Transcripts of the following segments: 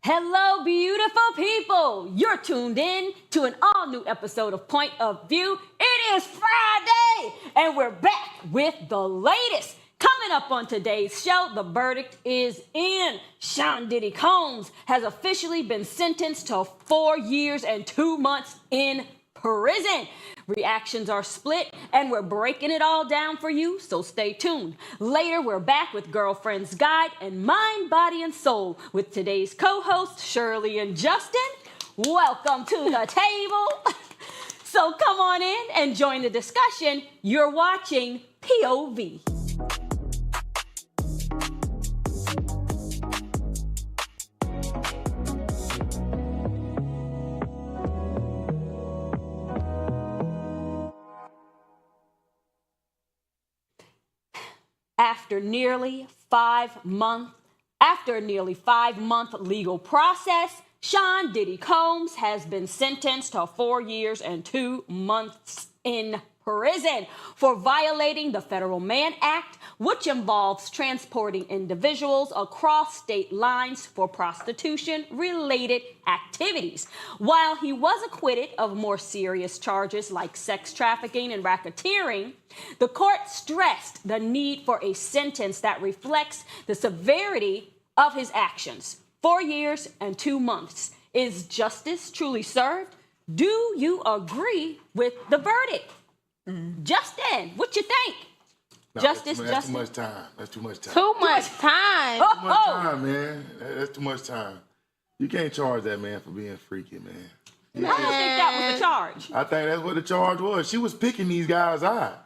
Hello, beautiful people. You're tuned in to an all-new episode of Point of View. It is Friday, and we're back with the latest. Coming up on today's show, the verdict is in. Sean Diddy Combs has officially been sentenced to 4 years and 2 months in prison. Reactions are split, and we're breaking it all down for you, so stay tuned. Later, we're back with Girlfriend's Guide and Mind, Body, and Soul with today's co-hosts, Shirley and Justin. Welcome to the table. So come on in and join the discussion. You're watching POV. After nearly 5 month legal process, Sean Diddy Combs has been sentenced to 4 years and 2 months in prison for violating the Federal Mann Act, which involves transporting individuals across state lines for prostitution-related activities. While he was acquitted of more serious charges like sex trafficking and racketeering, the court stressed the need for a sentence that reflects the severity of his actions. 4 years and 2 months. Is justice truly served? Do you agree with the verdict? Justin, what you think? No, Justice. That's too much time. That's too much time. Too much time. Too much time, man. That's too much time. You can't charge that man for being freaky, man. I don't think that was the charge. I think that's what the charge was. She was picking these guys out.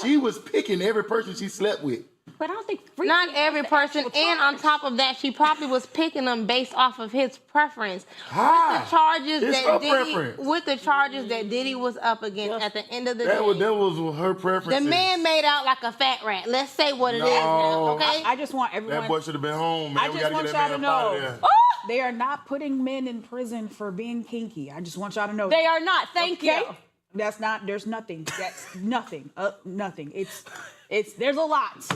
She was picking every person she slept with. But I don't think Not every person, and on top of that, she probably was picking them based off of his preference. With the charges that Diddy was up against at the end of the day. That was her preference. The man made out like a fat rat. Let's say what it is now, okay? I just want everyone. That boy should have been home, man. I just want y'all to know. Oh! They are not putting men in prison for being kinky. I just want y'all to know. They are not. Thank you. That's not. There's nothing. That's nothing. Nothing. There's a lot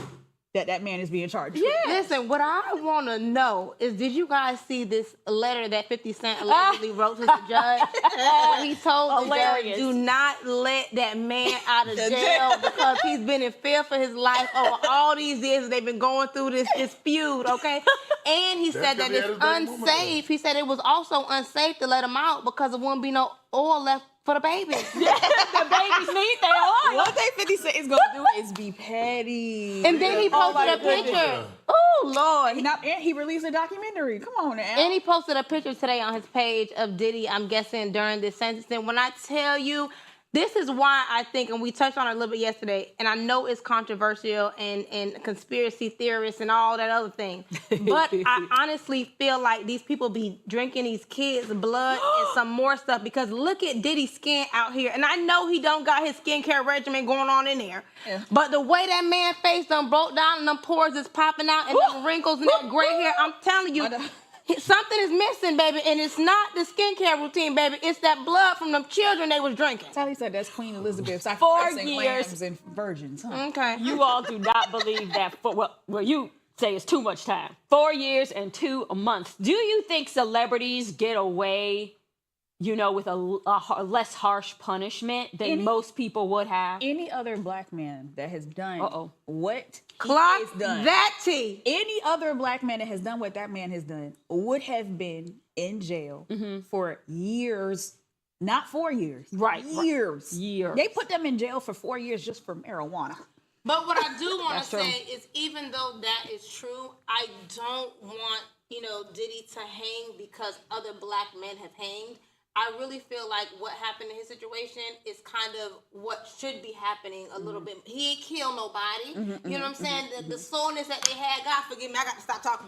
that man is being charged. Yeah. Listen, what I want to know is, did you guys see this letter that 50 Cent allegedly wrote to the judge? Where he told the judge, do not let that man out of jail because he's been in fear for his life over all these years they've been going through this feud, okay? And he said that it's unsafe. He said it was also unsafe to let him out because there wouldn't be no oil left for the babies. The babies need their oil. What they 50 Cent is gonna do is be petty. And then he posted a picture. Oh Lord! And he released a documentary. Come on now. And he posted a picture today on his page of Diddy, I'm guessing, during this sentencing. When I tell you, this is why I think, and we touched on it a little bit yesterday, and I know it's controversial and conspiracy theorists and all that other thing, but I honestly feel like these people be drinking these kids' blood and some more stuff, because look at Diddy's skin out here. And I know he don't got his skincare regimen going on in there, but the way that man face done broke down and them pores is popping out and them wrinkles and that gray hair, I'm telling you, something is missing, baby, and it's not the skincare routine, baby. It's that blood from them children they was drinking. Sally said that's Queen Elizabeth 4 years lambs and virgins. Huh? Okay. You all do not believe that. Well, you say it's too much time. 4 years and 2 months. Do you think celebrities get away, with a less harsh punishment than most people would have? Any other black man that has done what Clock he has done. that T. Any other black man that has done what that man has done would have been in jail for years, not 4 years. Right. Years. Years. They put them in jail for 4 years just for marijuana. But what I do want to That's say is, even though that is true, I don't want, Diddy to hang because other black men have hanged. I really feel like what happened in his situation is kind of what should be happening a little bit. He ain't killed nobody. You know what I'm saying? The soreness that they had, God forgive me, I got to stop talking.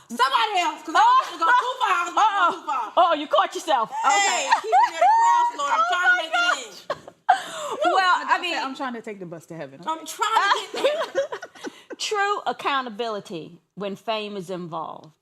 Somebody else, because I'm going to go too far. I'm going too far. Oh, you caught yourself. Hey, keep me at the cross, Lord. I'm trying to make it in. Well, I'm trying to take the bus to heaven. I'm trying to get there. True accountability when fame is involved,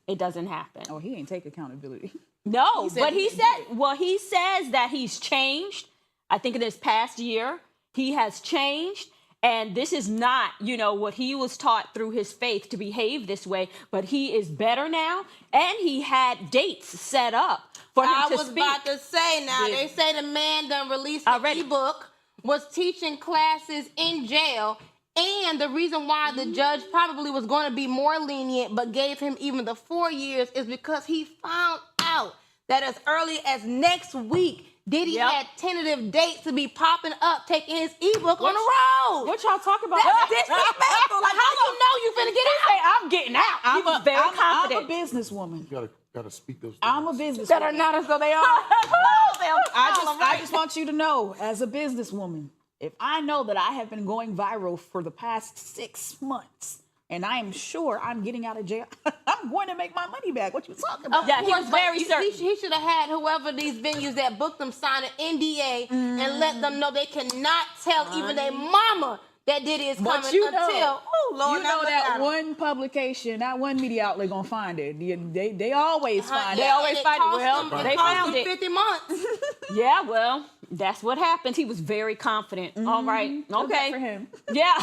it doesn't happen. Oh, he ain't take accountability. No, but he says that he's changed. I think in this past year, he has changed. And this is not, what he was taught through his faith to behave this way, but he is better now. And he had dates set up for him to speak. About to say now, they say the man done released an ebook, was teaching classes in jail. And the reason why the judge probably was going to be more lenient but gave him even the 4 years is because he found out that as early as next week, Diddy had tentative dates to be popping up, taking his ebook on the road. What y'all talking about? That's disrespectful. Like, how you know you finna get out? I'm getting out. He was very confident. I'm a businesswoman. You gotta speak those. I'm a businesswoman. That are not as though they are. I just want you to know, as a businesswoman, if I know that I have been going viral for the past 6 months, and I am sure I'm getting out of jail, I'm going to make my money back. What you talking about? Yeah, he was very certain. He should have had whoever these venues that booked them sign an NDA and let them know they cannot tell even their mama that Diddy is coming until, Lord, that one publication, that one media outlet gonna find it. They always find it. They always find it. Well, they found it. 50 months. Yeah, well, that's what happened. He was very confident. All right, okay. Good for him. Yeah.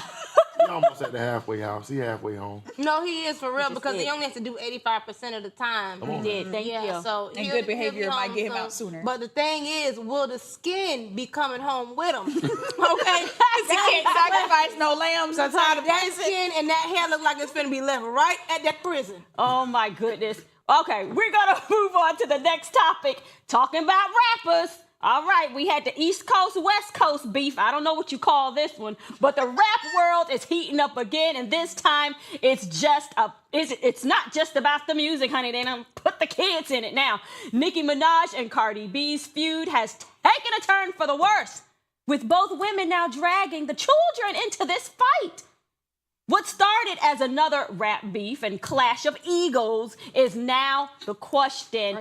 He almost at the halfway house. He halfway home. No, he is for real because he only has to do 85% of the time. He did. Thank you. So And good behavior might get him out sooner. But the thing is, will the skin be coming home with him? Okay, He can't sacrifice no lambs inside of that prison. skin and that hair look like it's gonna be left right at that prison. Oh my goodness. Okay, we're gonna move on to the next topic, talking about rappers. All right, we had the East Coast, West Coast beef. I don't know what you call this one, but the rap world is heating up again, and this time it's not just about the music, honey. They done put the kids in it now. Nicki Minaj and Cardi B's feud has taken a turn for the worse, with both women now dragging the children into this fight. What started as another rap beef and clash of egos is now the question.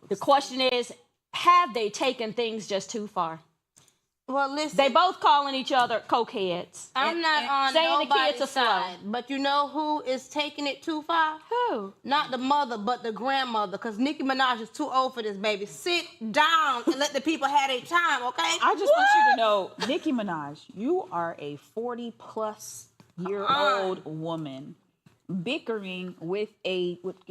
The question is, have they taken things just too far? Well, listen. They both calling each other cokeheads. I'm not on saying the nobody's kids are slow. side, but you know who is taking it too far? Who? Not the mother, but the grandmother, because Nicki Minaj is too old for this baby. Sit down and let the people have their time, okay? I just want you to know, Nicki Minaj, you are a 40-plus-year-old woman bickering with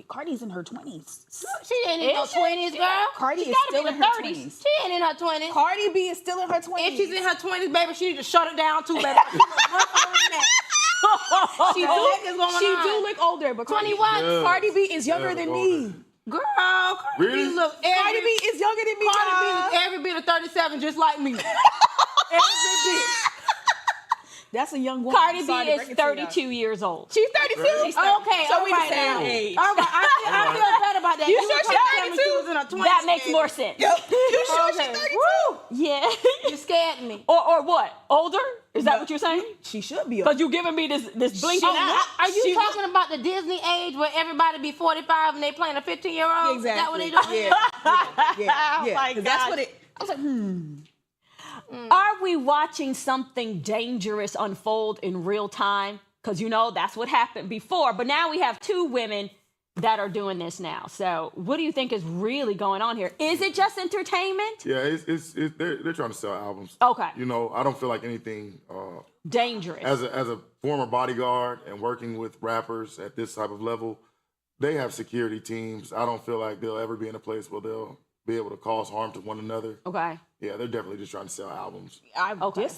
Cardi's in her 20s. She ain't in her 20s, girl. Cardi is gotta still be in in her the 20s. She ain't in her 20s. Cardi B is still in her 20s. If she's in her 20s, baby, she need to shut it down too, baby. She do look older, but 21. Cardi B is younger than me. Girl, Cardi Really? B look Cardi B is younger than me. Cardi B guys. is every bit of 37, just like me. Every bit. That's a young woman. Cardi B Sorry to is break it to you. 32 years old. She's 32. Really? She's 30. Okay, So all we right the same now. age. All right, I feel better about that. You were sure she's trying to tell me 32? she was in her 20s, That makes baby. more sense. You sure Okay. she's 32? Woo! Yeah. You scared me. or what? Older? Is that No. what you're saying? She should be. Because you giving me this blinking eye. Are you talking about the Disney age where everybody be 45 and they playing a 15-year-old? Exactly. Is that what they doing? Yeah. Oh my 'Cause that's God. what it. I was like, Are we watching something dangerous unfold in real time? Because, that's what happened before. But now we have two women that are doing this now. So what do you think is really going on here? Is it just entertainment? Yeah, they're trying to sell albums. Okay. I don't feel like anything. Dangerous. As a former bodyguard and working with rappers at this type of level, they have security teams. I don't feel like they'll ever be in a place where they'll be able to cause harm to one another. Okay. Yeah, they're definitely just trying to sell albums.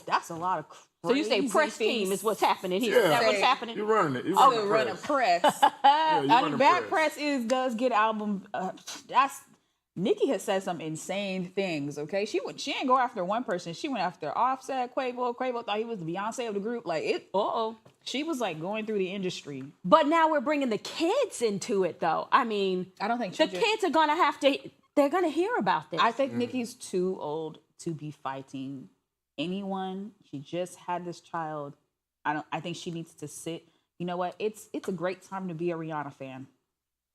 That's a lot of. So you say press team is what's happening here. Yeah. Is that what's happening? You're running it. You're To running run a press. press. Yeah, you're I running mean, bad press does get album. That's Nicki has said some insane things. Okay, she ain't go after one person. She went after Offset, Quavo. Quavo thought he was the Beyonce of the group. Like it. She was like going through the industry. But now we're bringing the kids into it, though. I mean, I don't think the kids are gonna have to. They're gonna hear about this. I think Nicki's too old to be fighting anyone. She just had this child. I think she needs to sit. You know what? It's a great time to be a Rihanna fan.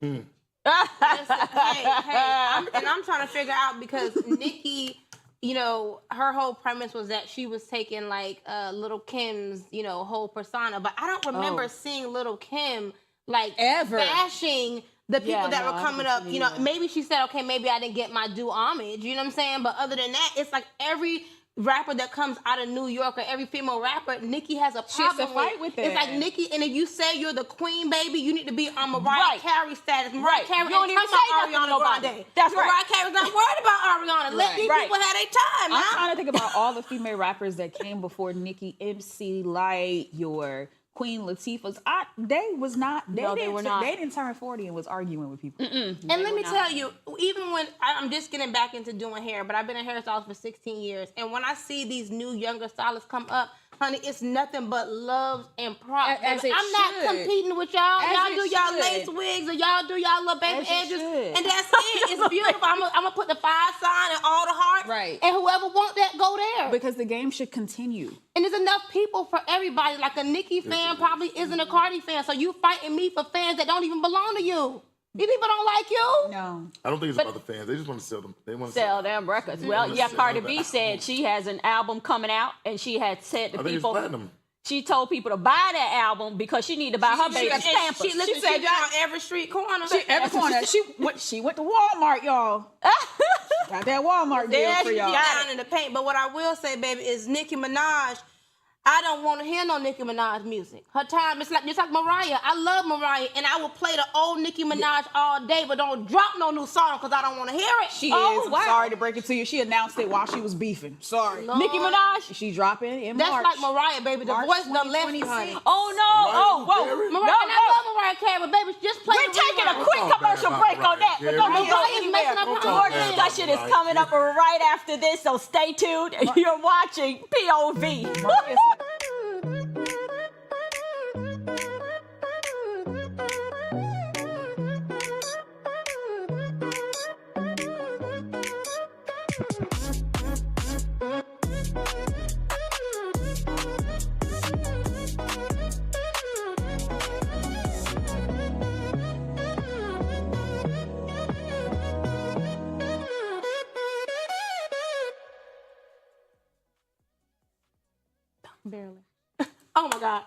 Listen, I'm trying to figure out because Nicki, her whole premise was that she was taking like Little Kim's, whole persona. But I don't remember seeing Little Kim like Ever. bashing the people that no, were I coming haven't up. seen either. Maybe she said, okay, maybe I didn't get my due homage. You know what I'm saying? But other than that, it's like every rapper that comes out of New York or every female rapper, Nicki has a She has to problem fight with It's that. like Nicki, and if you say you're the queen, baby, you need to be on Mariah Right. Carey status. Mariah Right. Carey You don't ain't even talking say about nothing to nobody. Ariana Grande. That's right. Mariah Carey's not worried about Ariana. Let these Right. people have their time, I'm man. trying to think about all the female rappers that came before Nicki, MC Light, your Queen Latifah's. They was not. No, they were not. They didn't turn 40 and was arguing with people. And let me tell you, even when I'm just getting back into doing hair, but I've been a hairstylist for 16 years, and when I see these new younger stylists come up, honey, it's nothing but love and props. As it I'm not should. competing with y'all. As Y'all it do y'all should. lace wigs or y'all do y'all little baby As it edges, should. and that's it. It's beautiful. I'm gonna put the 5 sign and all the hearts, Right. And whoever want that, go there. Because the game should continue. And there's enough people for everybody. Like a Nicki fan probably isn't a Cardi fan, so you fighting me for fans that don't even belong to you. These people don't like you. No. I don't think it's about the fans. They just want to sell them. They want to Sell them records. Well, yeah, sell Cardi them. B said she has an album coming out, and she had said to I think it's people, platinum. she told people to buy that album because she need to buy her baby She Pampers. said y'all on every street corner. Every corner. She went to Walmart, y'all. Got that Walmart deal Yeah, for she y'all. down in the paint. But what I will say, baby, is Nicki Minaj. I don't want to hear no Nicki Minaj music. Her time, it's like just like Mariah. I love Mariah, and I will play the old Nicki Minaj all day, but don't drop no new song because I don't want to hear it. She Oh, is. I'm wow. sorry to break it to you. She announced it while she was beefing. Sorry. Lord. Nicki Minaj? She dropping in That's March. like Mariah, baby. The March voice done left you, 2026. honey. Oh, no. Oh, whoa. Carey? No, Mariah, and I no. love Mariah Carey, but baby, just play We're the taking a rerun. quick Don't talk commercial bad break about on that, Mariah but don't Carey. go Mariah's anywhere. messing up her More bad about discussion is Mariah coming up Carey. right after this, so stay tuned. You're watching POV. Barely. Oh my God.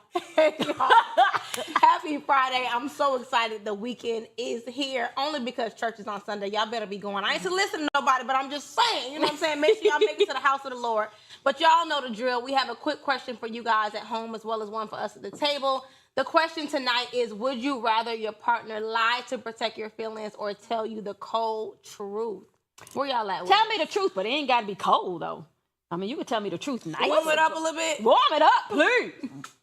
Happy Friday. I'm so excited the weekend is here. Only because church is on Sunday. Y'all better be going. I ain't to listen to nobody, but I'm just saying, you know what I'm saying? Make sure y'all make it to the house of the Lord. But y'all know the drill. We have a quick question for you guys at home as well as one for us at the table. The question tonight is, would you rather your partner lie to protect your feelings or tell you the cold truth? Where y'all at with Tell it? me the truth, but it ain't got to be cold, though. I mean, you can tell me the truth nice. Warm it up a little bit. Warm it up, please.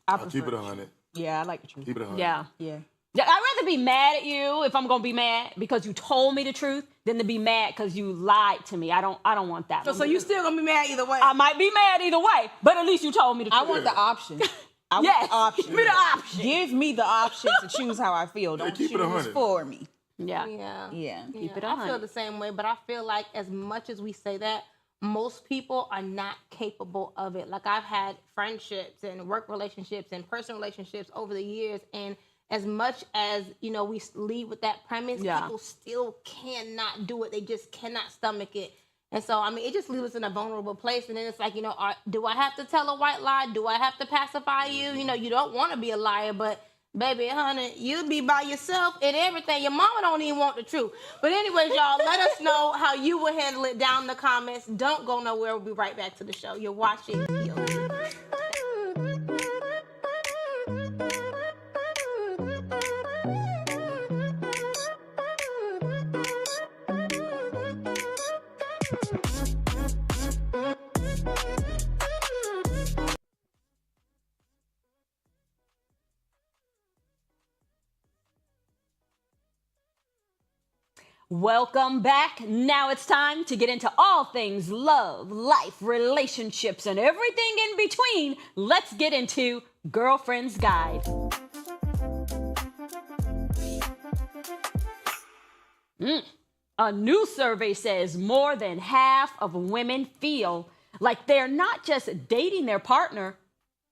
I'll keep it 100. Yeah, I like the truth. Keep it 100. Yeah. Yeah. Yeah, I'd rather be mad at you if I'm gonna be mad because you told me the truth than to be mad because you lied to me. I don't want that. So you still gonna be mad either way? I might be mad either way, but at least you told me the truth. I want the option. I want Yes, the option. give me the option. Give me the option to choose how I feel. Don't keep it choose 100. for me. Yeah. Yeah. Yeah. Keep it I 100. feel the same way, but I feel like as much as we say that, most people are not capable of it. Like I've had friendships and work relationships and personal relationships over the years, and as much as, you know, we lead with that premise, Yeah. people still cannot do it. They just cannot stomach it. And so, I mean, it just leaves us in a vulnerable place. And then it's like, you know, do I have to tell a white lie? Do I have to pacify you? You know, you don't want to be a liar, but baby, honey, you be by yourself and everything. Your mama don't even want the truth. But anyways, y'all, let us know how you would handle it down in the comments. Don't go nowhere. We'll be right back to the show. You're watching POV. Welcome back. Now it's time to get into all things love, life, relationships, and everything in between. Let's get into Girlfriend's Guide. A new survey says more than half of women feel like they're not just dating their partner,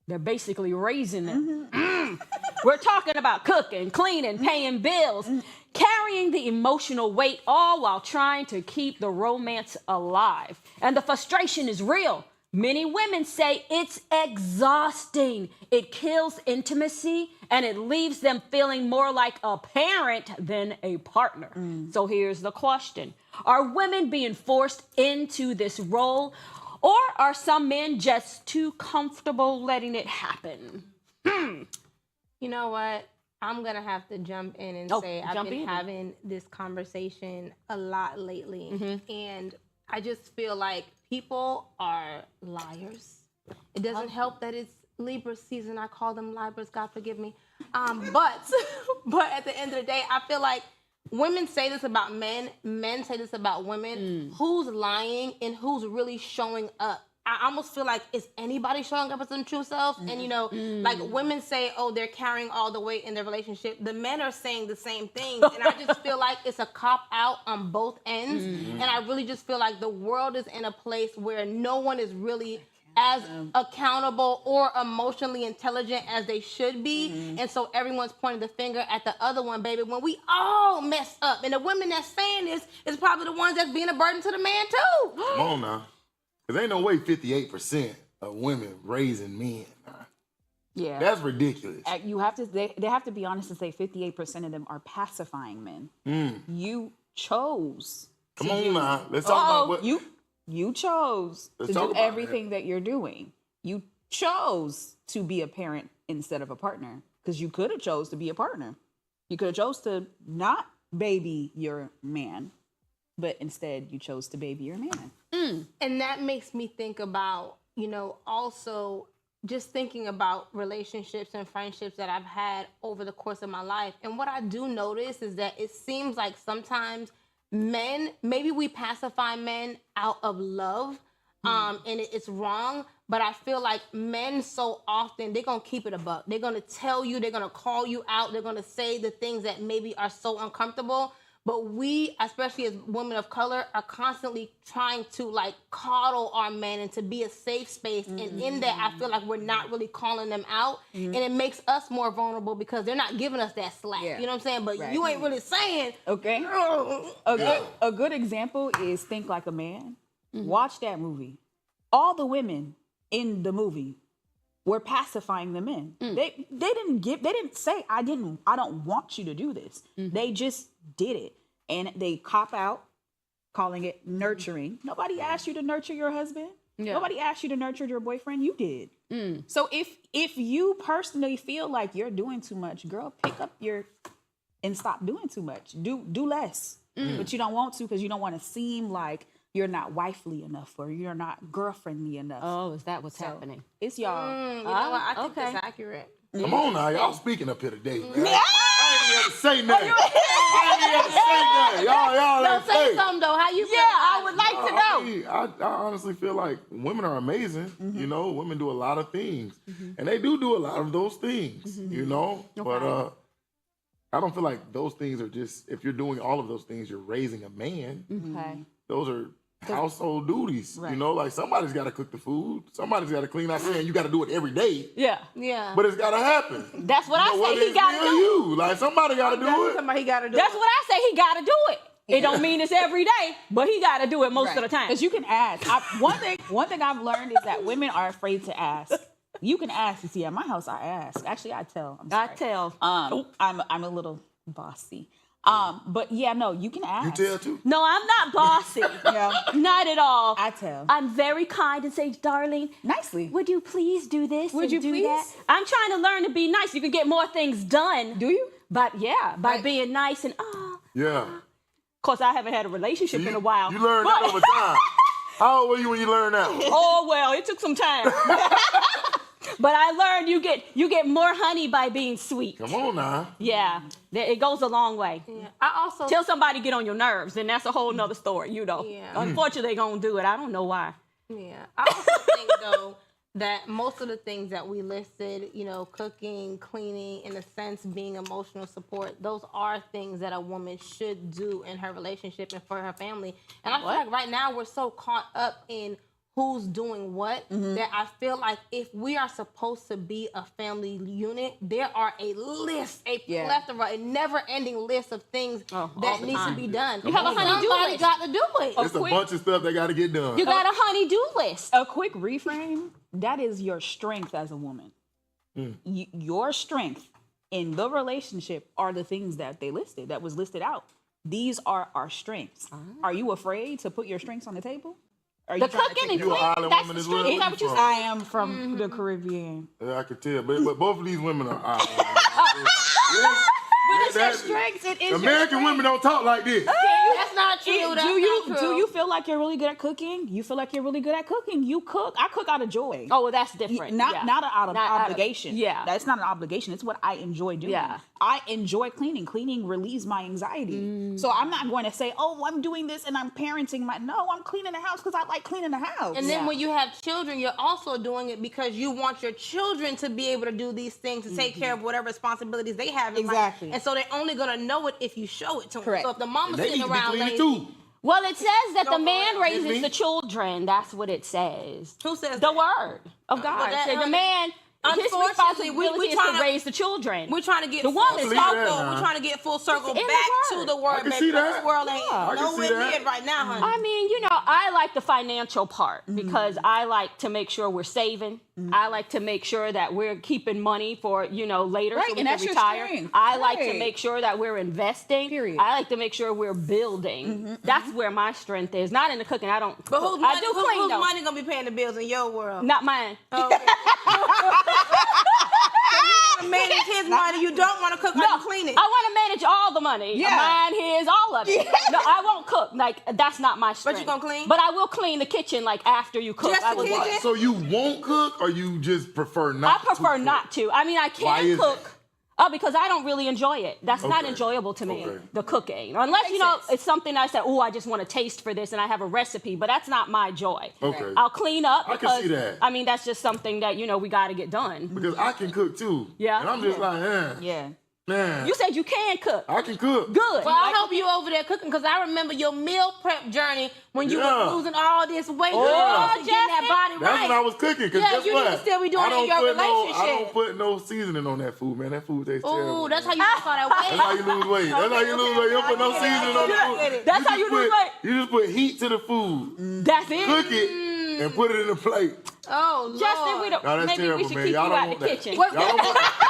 they're basically raising them. We're talking about cooking, cleaning, paying bills, carrying the emotional weight, all while trying to keep the romance alive. And the frustration is real. Many women say it's exhausting. It kills intimacy and it leaves them feeling more like a parent than a partner. So here's the question. Are women being forced into this role, Or are some men just too comfortable letting it happen? You know what? I'm going to have to jump in and say I've been having this conversation a lot lately. And I just feel like people are liars. It doesn't help that it's Libra season. I call them Libras, God forgive me. But at the end of the day, I feel like women say this about men. Men say this about women. Who's lying and who's really showing up? I almost feel like, is anybody showing up as their true selves? And, you know, like women say, oh, they're carrying all the weight in their relationship. The men are saying the same thing. And I just feel like it's a cop out on both ends. And I really just feel like the world is in a place where no one is really as accountable or emotionally intelligent as they should be. And so everyone's pointing the finger at the other one, baby, when we all mess up. And the women that's saying this is probably the ones that's being a burden to the man too. Come on now. Because ain't no way 58% of women raising men. Yeah. That's ridiculous. You have to, they have to be honest and say 58% of them are pacifying men. You chose. Come on now. Let's talk about what... You chose to do everything that you're doing. You chose to be a parent instead of a partner because you could have chose to be a partner. You could have chose to not baby your man, but instead you chose to baby your man. And that makes me think about, you know, also just thinking about relationships and friendships that I've had over the course of my life. And what I do notice is that it seems like sometimes men, maybe we pacify men out of love, and it's wrong, but I feel like men so often, they're going to keep it a buck. They're going to tell you, they're going to call you out, they're going to say the things that maybe are so uncomfortable. But we, especially as women of color, are constantly trying to like coddle our men and to be a safe space. And in that, I feel like we're not really calling them out. And it makes us more vulnerable because they're not giving us that slack. You know what I'm saying? But you ain't really saying. Okay. A good example is Think Like a Man. Watch that movie. All the women in the movie were pacifying the men. They didn't say, I don't want you to do this. They just did it. And they cop out calling it nurturing. Nobody asked you to nurture your husband. Nobody asked you to nurture your boyfriend. You did. So if you personally feel like you're doing too much, girl, pick up and stop doing too much. Do less. But you don't want to because you don't want to seem like you're not wifely enough or you're not girlfriendly enough. Oh, is that what's happening? It's y'all. You know what? I think that's accurate. Come on now, y'all speaking up here today, man. I ain't even have to say nothing. I ain't even have to say nothing. Y'all Don't say something though. How you feel? I would like to know. I honestly feel like women are amazing. You know, women do a lot of things. And they do a lot of those things, you know? But I don't feel like those things are just, if you're doing all of those things, you're raising a man. Okay. Those are household duties. You know, like somebody's got to cook the food. Somebody's got to clean. Not saying you got to do it every day. Yeah. But it's got to happen. That's what I say he got to do. You. Like somebody got to do it. Somebody got to do That's what I say he got to do it. It don't mean it's every day, but he got to do it most of the time. Because you can ask. One thing I've learned is that women are afraid to ask. You can ask. You see, at my house, I ask. Actually, I tell. I'm sorry. I tell. I'm a little bossy. But yeah, no, you can ask. You tell too? No, I'm not bossy. Not at all. I tell. I'm very kind and say, darling, nicely. would you please do this? Would and you do please? that? I'm trying to learn to be nice. You can get more things done. Do you? But by being nice and Yeah. Of course, I haven't had a relationship in a while. You learned that over time. How old were you when you learned that? Oh well, it took some time. But I learned you get more honey by being sweet. Come on now. Yeah, it goes a long way. Yeah. I also Till somebody get on your nerves, and that's a whole nother story, you know. Yeah. Unfortunately, they gonna do it. I don't know why. Yeah. I also think though that most of the things that we listed, you know, cooking, cleaning, in a sense, being emotional support, those are things that a woman should do in her relationship and for her family. And I feel like right now we're so caught up in who's doing what that I feel like if we are supposed to be a family unit, there are a list, a plethora, a never-ending list of things that needs to be done. You have a honey-do Somebody list. got to do it. It's a bunch of stuff that got to get done. You got a honey-do list. A quick reframe, that is your strength as a woman. Your strength in the relationship are the things that that was listed out. These are our strengths. Are you afraid to put your strengths on the table? Are The you trying to cooking take and You an cleaning, island that's woman the as well? street. Is that Where what you you from? said? I am from the Caribbean. Yeah, I could tell, but both of these women are island. But it's your strengths. It is American women don't talk like this. That's not true. That's Do you not true. do you feel like you're really good at cooking? You feel like you're really good at cooking. You cook. I cook out of joy. Oh, well, that's different. Not Yeah. not out of Not out of- obligation. yeah. That's not an obligation. It's what I enjoy doing. Yeah. I enjoy cleaning. Cleaning relieves my anxiety. So I'm not going to say, oh, I'm doing this and I'm parenting my. No, I'm cleaning the house because I like cleaning the house. And then when you have children, you're also doing it because you want your children to be able to do these things, to take care of whatever responsibilities they have in life. Exactly. And so they're only going to know it if you show it to them. Correct. So if the mama's They need sitting to be around cleaning lazy, too. Well, it says that Go the for man it. raises Me? the children. That's what it says. who says The that? word of God. that- Say the man, his unfortunately, responsibility we is trying to to- raise the children. We're trying to get The full woman's believe that circle. now. We're trying to get full circle in the back to word. the word, I can baby. see This that. world ain't I can see nowhere that. near it right now, honey. I mean, I like the financial part because I like to make sure we're saving. I like to make sure that we're keeping money for, later Right, so we and can that's your retire. strength. I like to Right. make sure that we're investing. Period. I like to make sure we're building. That's where my strength is. Not in the cooking. I don't But cook. who's I money, do clean whose though. money gonna be paying the bills in your world? Not mine. Okay. You wanna manage his money. You don't want to cook. No, No, clean it. I want to manage all the money. Yeah. Mine, his, all of it. No, I won't cook. Like, that's not my strength. you gonna clean? But I will clean the kitchen, like, after you cook. Just I the will do kitchen? it. So you won't cook, or you just prefer I not? prefer to not cook? to. I mean, I Why can is cook. that? Because I don't really enjoy it. That's not Okay. enjoyable to me, Okay. the cooking. Unless, Makes sense. it's something I said, oh, I just want to taste for this and I have a recipe, but that's not my joy. Okay. I'll clean up I can because, see that. I mean, that's just something that, we got to get done. Because I can cook too. Yeah. And I'm just like, Yeah. man. You said you can cook. I can cook. Good. Well, I hope you over there cooking because I remember your meal prep journey when you Yeah. were losing all this weight. Oh, You yeah. were getting that body That's right. when I was cooking. Because Yeah, guess you what? need to still be doing I it in don't your put I relationship. don't put no seasoning on that food, man. That food tastes terrible. Ooh, that's how you lose all that weight. That's how you lose weight. That's how you lose weight. You don't put no seasoning on the food. That's how you just lose put- weight. You just put heat to the food, That's it. cook it, and put it in a plate. Oh, Lord. Justin, we don't, No, that's maybe terrible, we should man. keep Y'all you don't out want the that. kitchen. Y'all don't want that.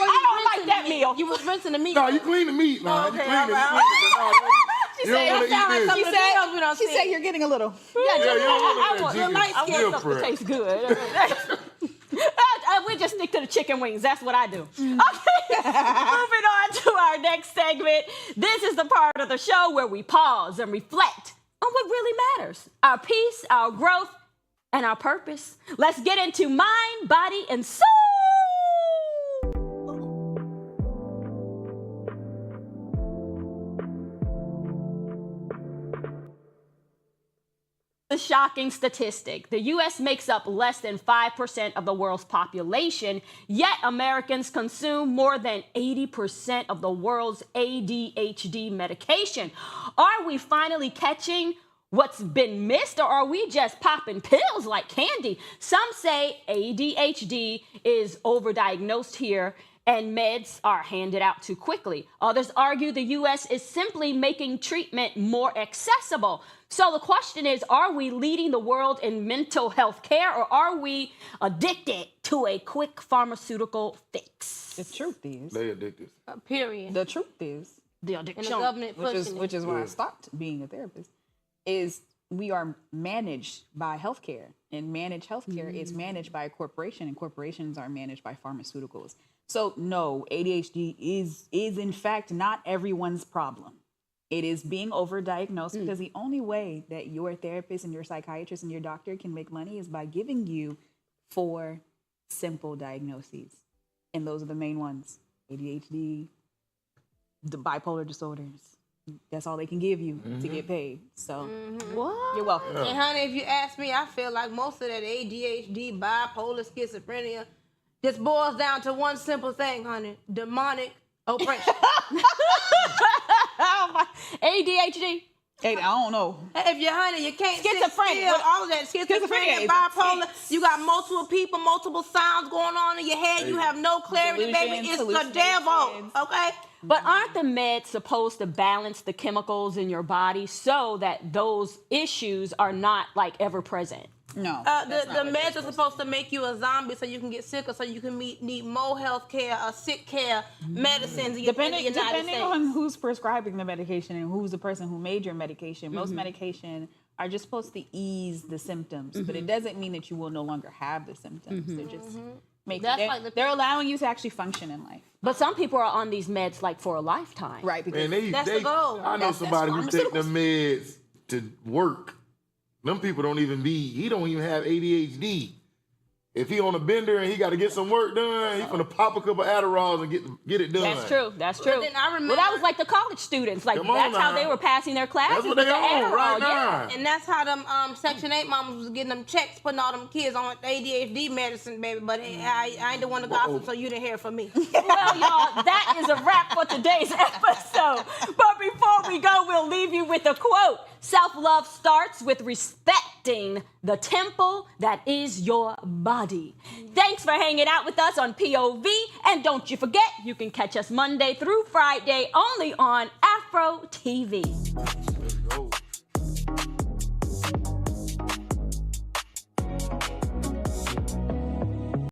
I don't like that meal. You was rinsing the meat. No, you clean the meat, man. Okay, You clean it. You all clean it. But no, She you don't said, want to that sound like eat something this. the videos we don't She see. said you're getting a little. Yeah, you don't I want want that light I skin. want stuff to taste good. We just stick to the chicken wings. That's what I do. Okay, moving on to our next segment. This is the part of the show where we pause and reflect on what really matters: our peace, our growth, and our purpose. Let's get into mind, body, and soul. The shocking statistic. The U.S. makes up less than 5% of the world's population, yet Americans consume more than 80% of the world's ADHD medication. Are we finally catching what's been missed, or are we just popping pills like candy? Some say ADHD is overdiagnosed here and meds are handed out too quickly. Others argue the U.S. is simply making treatment more accessible. So the question is, are we leading the world in mental health care, or are we addicted to a quick pharmaceutical fix? The truth is. They addicted. Period. The truth is. The And the addiction. government Which is pushing which it. is why I stopped being a therapist, is we are managed by healthcare, and managed healthcare is managed by a corporation, and corporations are managed by pharmaceuticals. So no, ADHD is in fact not everyone's problem. It is being overdiagnosed because the only way that your therapist and your psychiatrist and your doctor can make money is by giving you 4 simple diagnoses, and those are the main ones: ADHD, the bipolar disorders. That's all they can give you to get paid. So What? you're welcome. And honey, if you ask me, I feel like most of that ADHD, bipolar, schizophrenia, just boils down to one simple thing, honey: demonic oppression. ADHD. Hey, I don't know. If you're honey, you can't sit Schizophrenic. still. All of that Schizophrenia schizophrenia, is bipolar. intense. You got multiple people, multiple sounds going on in your head. You have no clarity, baby. It's the devil. hallucinations. Okay. But aren't the meds supposed to balance the chemicals in your body so that those issues are not like ever present? No. The meds are supposed to make you a zombie so you can get sicker, so you can need more health care, sick care, medicines in the Depending United States. on who's prescribing the medication and who's the person who made your medication. Most medication are just supposed to ease the symptoms, but it doesn't mean that you will no longer have the symptoms. They're just they're allowing you to actually function in life. But some people are on these meds like for a lifetime. Right, because that's the goal. I know somebody who take the meds to work. Them people he don't even have ADHD. If he on a bender and he got to get some work done, he's gonna pop a couple Adderalls and get it done. That's true. Then I remember, that was like the college students. Like that's how they were passing their classes. That's what they with the on Adderall, right now. and that's how them Section 8 mamas was getting them checks, putting all them kids on ADHD medicine, baby. But I ain't the one to gossip, so you didn't hear from me. Well, y'all, that is a wrap for today's episode. But before we go, we'll leave you with a quote. Self-love starts with respecting the temple that is your body. Thanks for hanging out with us on POV. And don't you forget, you can catch us Monday through Friday only on AFRO TV.